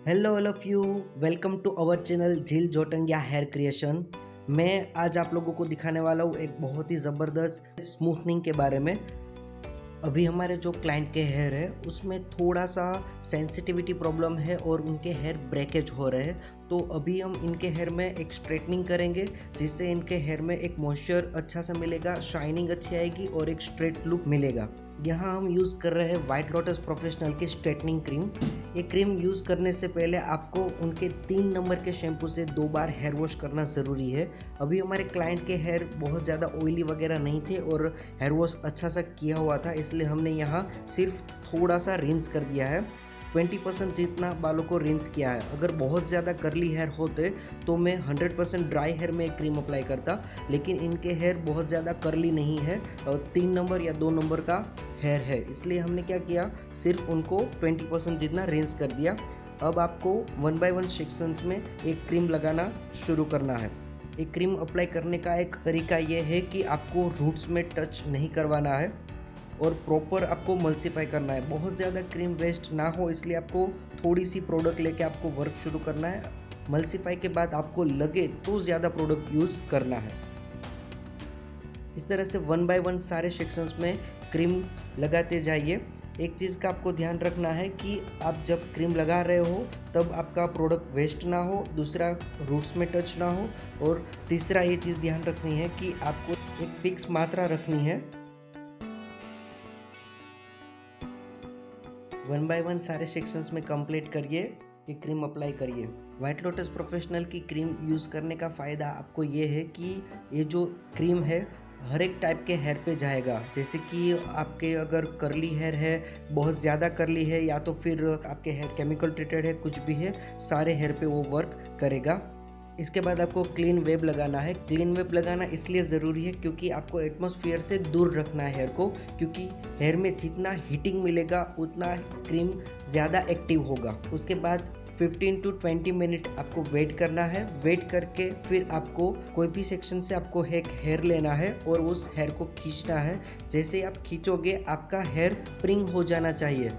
Hello all of you, welcome to our channel Jheel Jotangiya hair creation. मैं आज आप लोगों को दिखाने वाला हूँ एक बहुत ही ज़बरदस्त स्मूथनिंग के बारे में। अभी हमारे जो क्लाइंट के हेयर है उसमें थोड़ा सा सेंसिटिविटी प्रॉब्लम है और उनके हेयर ब्रेकेज हो रहे हैं। तो अभी हम इनके हेयर में एक स्ट्रेटनिंग करेंगे जिससे इनके हेयर में एक मॉइस्चर अच्छा सा मिलेगा, शाइनिंग अच्छी आएगी और एक स्ट्रेट लुक मिलेगा। यहाँ हम यूज़ कर रहे हैं वाइट लोटस प्रोफेशनल की स्ट्रेटनिंग क्रीम। ये क्रीम यूज़ करने से पहले आपको उनके 3 नंबर के शैम्पू से 2 बार हेयर वॉश करना ज़रूरी है। अभी हमारे क्लाइंट के हेयर बहुत ज़्यादा ऑयली वगैरह नहीं थे और हेयर वॉश अच्छा सा किया हुआ था, इसलिए हमने यहाँ सिर्फ थोड़ा सा रिंस कर दिया है। 20% जितना बालों को रिंस किया है। अगर बहुत ज़्यादा करली हेयर होते तो मैं 100% ड्राई हेयर में क्रीम अप्लाई करता, लेकिन इनके हेयर बहुत ज़्यादा करली नहीं है और 3 नंबर या 2 नंबर का हेयर है, इसलिए हमने क्या किया, सिर्फ उनको 20% जितना रिंस कर दिया। अब आपको 1 बाय 1 सेक्शंस में एक क्रीम लगाना शुरू करना है। एक क्रीम अप्लाई करने का एक तरीका ये है कि आपको रूट्स में टच नहीं करवाना है और प्रॉपर आपको मल्सीफाई करना है। बहुत ज़्यादा क्रीम वेस्ट ना हो, इसलिए आपको थोड़ी सी प्रोडक्ट लेके आपको वर्क शुरू करना है। मल्सीफाई के बाद आपको लगे तो ज़्यादा प्रोडक्ट यूज़ करना है। इस तरह से 1 बाय 1 सारे सेक्शंस में क्रीम लगाते जाइए। एक चीज़ का आपको ध्यान रखना है कि आप जब क्रीम लगा रहे हो तब आपका प्रोडक्ट वेस्ट ना हो, दूसरा रूट्स में टच ना हो, और तीसरा ये चीज़ ध्यान रखनी है कि आपको एक फिक्स मात्रा रखनी है। 1 बाय 1 सारे सेक्शंस में कंप्लीट करिए, ये क्रीम अप्लाई करिए। वाइट लोटस प्रोफेशनल की क्रीम यूज़ करने का फ़ायदा आपको ये है कि ये जो क्रीम है हर एक टाइप के हेयर पे जाएगा। जैसे कि आपके अगर करली हेयर है, बहुत ज़्यादा करली है, या तो फिर आपके हेयर केमिकल ट्रीटेड है, कुछ भी है, सारे हेयर पे वो वर्क करेगा। इसके बाद आपको क्लीन वेब लगाना है। क्लीन वेब लगाना इसलिए ज़रूरी है क्योंकि आपको एटमॉस्फेयर से दूर रखना है हेयर को, क्योंकि हेयर में जितना हीटिंग मिलेगा उतना क्रीम ज़्यादा एक्टिव होगा। उसके बाद 15 to 20 मिनट आपको वेट करना है। वेट करके फिर आपको कोई भी सेक्शन से आपको एक हेयर लेना है और उस हेयर को खींचना है। जैसे ही आप खींचोगे आपका हेयर स्प्रिंग हो जाना चाहिए।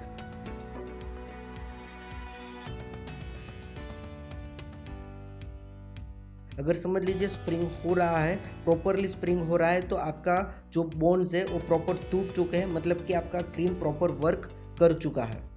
अगर समझ लीजिए स्प्रिंग हो रहा है, प्रॉपरली स्प्रिंग हो रहा है, तो आपका जो बोन्स है वो प्रॉपर टूट चुके हैं, मतलब कि आपका क्रीम प्रॉपर वर्क कर चुका है।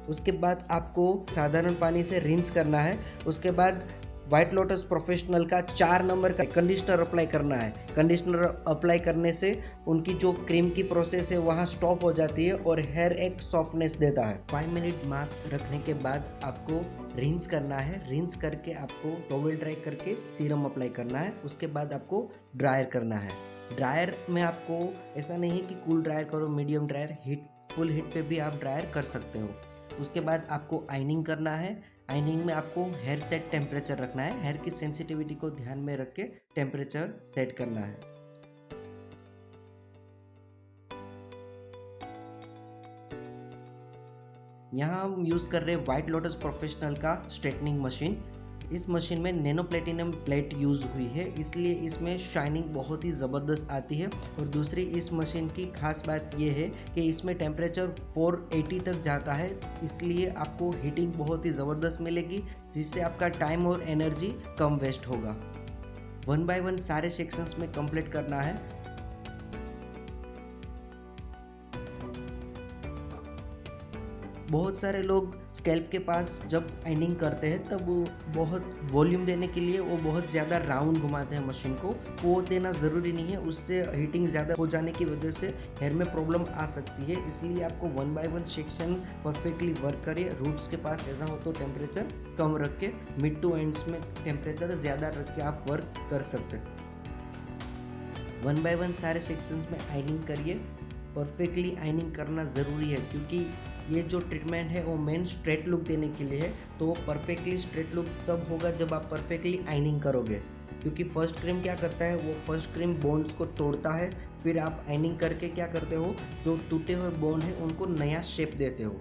उसके बाद आपको साधारण पानी से रिंस करना है। उसके बाद वाइट लोटस प्रोफेशनल का 4 नंबर का कंडीशनर अप्लाई करना है। कंडीशनर अप्लाई करने से उनकी जो क्रीम की प्रोसेस है वहाँ स्टॉप हो जाती है और हेयर एक सॉफ्टनेस देता है। 5 मिनट मास्क रखने के बाद आपको रिंस करना है। रिंस करके आपको टॉवल ड्राई करके सीरम अप्लाई करना है। उसके बाद आपको ड्रायर करना है। ड्रायर में आपको ऐसा नहीं है कि कूल ड्रायर करो, medium dryer, heat full heat पे भी आप ड्रायर कर सकते हो। उसके बाद आपको आइनिंग करना है। आइनिंग में आपको हेयर सेट टेम्परेचर रखना है। हेयर की सेंसिटिविटी को ध्यान में रख के टेम्परेचर सेट करना है। यहाँ हम यूज़ कर रहे हैं वाइट लोटस प्रोफेशनल का स्ट्रेटनिंग मशीन। इस मशीन में नैनो प्लेटिनम प्लेट यूज़ हुई है, इसलिए इसमें शाइनिंग बहुत ही ज़बरदस्त आती है। और दूसरी इस मशीन की खास बात यह है कि इसमें टेम्परेचर 480 तक जाता है, इसलिए आपको हीटिंग बहुत ही ज़बरदस्त मिलेगी, जिससे आपका टाइम और एनर्जी कम वेस्ट होगा। 1 बाय 1 सारे सेक्शंस में कंप्लीट करना है। बहुत सारे लोग स्कैल्प के पास जब आइनिंग करते हैं तब वो बहुत वॉल्यूम देने के लिए वो बहुत ज़्यादा राउंड घुमाते हैं मशीन को। वो देना ज़रूरी नहीं है, उससे हीटिंग ज़्यादा हो जाने की वजह से हेयर में प्रॉब्लम आ सकती है। इसलिए आपको 1 बाय 1 सेक्शन परफेक्टली वर्क करिए। रूट्स के पास ऐसा हो तो टेम्परेचर कम रख के, मिड टू एंड्स में टेम्परेचर ज़्यादा रख के आप वर्क कर सकते हैं। 1 बाय 1 सारे सेक्शंस में आइनिंग करिए। परफेक्टली आइनिंग करना ज़रूरी है क्योंकि ये जो ट्रीटमेंट है वो मेन स्ट्रेट लुक देने के लिए है। तो परफेक्टली स्ट्रेट लुक तब होगा जब आप परफेक्टली आइनिंग करोगे, क्योंकि फर्स्ट क्रीम क्या करता है, वो फर्स्ट क्रीम बोन्स को तोड़ता है, फिर आप आइनिंग करके क्या करते हो, जो टूटे हुए बोन है उनको नया शेप देते हो।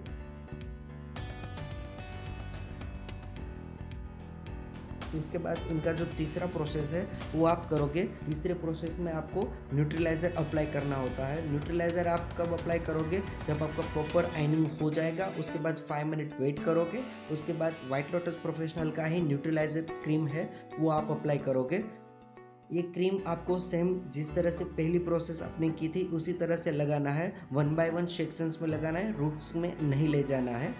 इसके बाद इनका जो तीसरा प्रोसेस है वो आप करोगे। तीसरे प्रोसेस में आपको न्यूट्रलाइज़र अप्लाई करना होता है। न्यूट्रलाइज़र आप कब अप्लाई करोगे? जब आपका प्रॉपर आइनिंग हो जाएगा, उसके बाद 5 मिनट वेट करोगे। उसके बाद व्हाइट लोटस प्रोफेशनल का ही न्यूट्रलाइज़र क्रीम है वो आप अप्लाई करोगे। ये क्रीम आपको सेम जिस तरह से पहली प्रोसेस आपने की थी उसी तरह से लगाना है। 1 बाय 1 सेक्शंस में लगाना है, रूट्स में नहीं ले जाना है।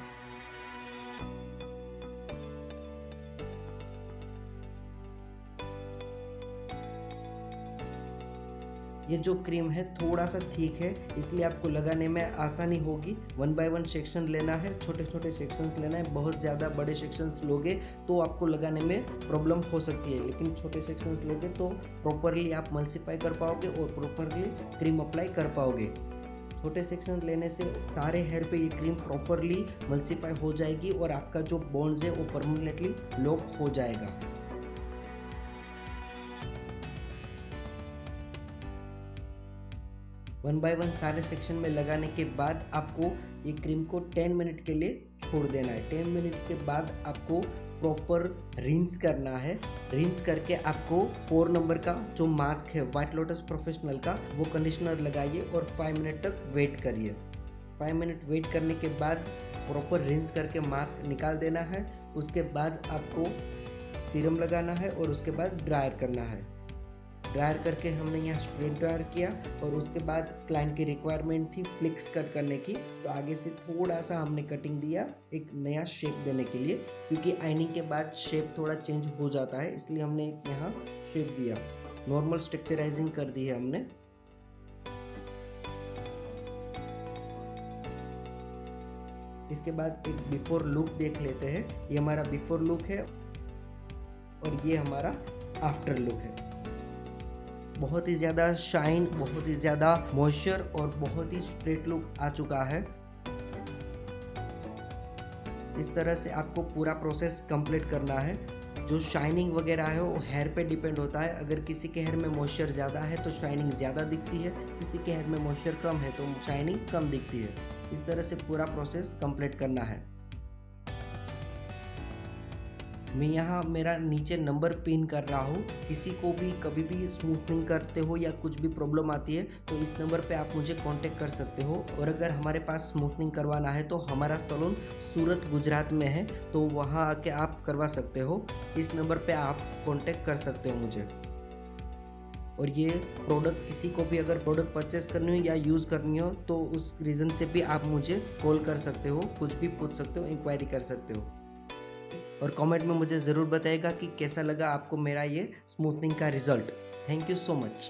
ये जो क्रीम है थोड़ा सा ठीक है, इसलिए आपको लगाने में आसानी होगी। 1 बाय 1 सेक्शन लेना है, छोटे छोटे सेक्शंस लेना है। बहुत ज़्यादा बड़े सेक्शंस लोगे तो आपको लगाने में प्रॉब्लम हो सकती है, लेकिन छोटे सेक्शंस लोगे तो प्रॉपरली आप मल्सीफाई कर पाओगे और प्रॉपरली क्रीम अप्लाई कर पाओगे। छोटे सेक्शन लेने से सारे हेयर पे ये क्रीम प्रॉपरली मल्सीफाई हो जाएगी और आपका जो बॉन्ड्स है वो परमानेंटली लॉक हो जाएगा। 1 बाय 1 सारे सेक्शन में लगाने के बाद आपको ये क्रीम को 10 मिनट के लिए छोड़ देना है। 10 मिनट के बाद आपको प्रॉपर रिंस करना है। रिंस करके आपको 4 नंबर का जो मास्क है व्हाइट लोटस प्रोफेशनल का वो कंडीशनर लगाइए और 5 मिनट तक वेट करिए। 5 मिनट वेट करने के बाद प्रॉपर रिंस करके मास्क निकाल देना है। उसके बाद आपको सीरम लगाना है और उसके बाद ड्रायर करना है। ड्रायर करके हमने यहाँ स्ट्रेट ड्रायर किया और उसके बाद क्लाइंट की रिक्वायरमेंट थी फ्लिक्स कट करने की, तो आगे से थोड़ा सा हमने कटिंग दिया एक नया शेप देने के लिए, क्योंकि आइनिंग के बाद शेप थोड़ा चेंज हो जाता है, इसलिए हमने यहाँ शेप दिया। नॉर्मल स्ट्रक्चराइजिंग कर दी है हमने। इसके बाद एक बिफोर लुक देख लेते हैं। ये हमारा बिफोर लुक है और ये हमारा आफ्टर लुक है। बहुत ही ज़्यादा शाइन, बहुत ही ज़्यादा मॉइस्चर और बहुत ही स्ट्रेट लुक आ चुका है। इस तरह से आपको पूरा प्रोसेस कंप्लीट करना है। जो शाइनिंग वगैरह है वो हेयर पे डिपेंड होता है। अगर किसी के हेयर में मॉइस्चर ज़्यादा है तो शाइनिंग ज़्यादा दिखती है, किसी के हेयर में मॉइस्चर कम है तो शाइनिंग कम दिखती है। इस तरह से पूरा प्रोसेस कंप्लीट करना है। मैं यहाँ मेरा नीचे नंबर पिन कर रहा हूँ। किसी को भी कभी भी स्मूथनिंग करते हो या कुछ भी प्रॉब्लम आती है तो इस नंबर पे आप मुझे कांटेक्ट कर सकते हो। और अगर हमारे पास स्मूथनिंग करवाना है तो हमारा सैलून सूरत गुजरात में है, तो वहाँ आके आप करवा सकते हो। इस नंबर पे आप कांटेक्ट कर सकते हो मुझे। और ये प्रोडक्ट किसी को भी अगर प्रोडक्ट परचेस करनी हो या यूज़ करनी हो तो उस रीज़न से भी आप मुझे कॉल कर सकते हो, कुछ भी पूछ सकते हो, इंक्वायरी कर सकते हो। और कमेंट में मुझे ज़रूर बताइएगा कि कैसा लगा आपको मेरा ये स्मूथनिंग का result. Thank you so much.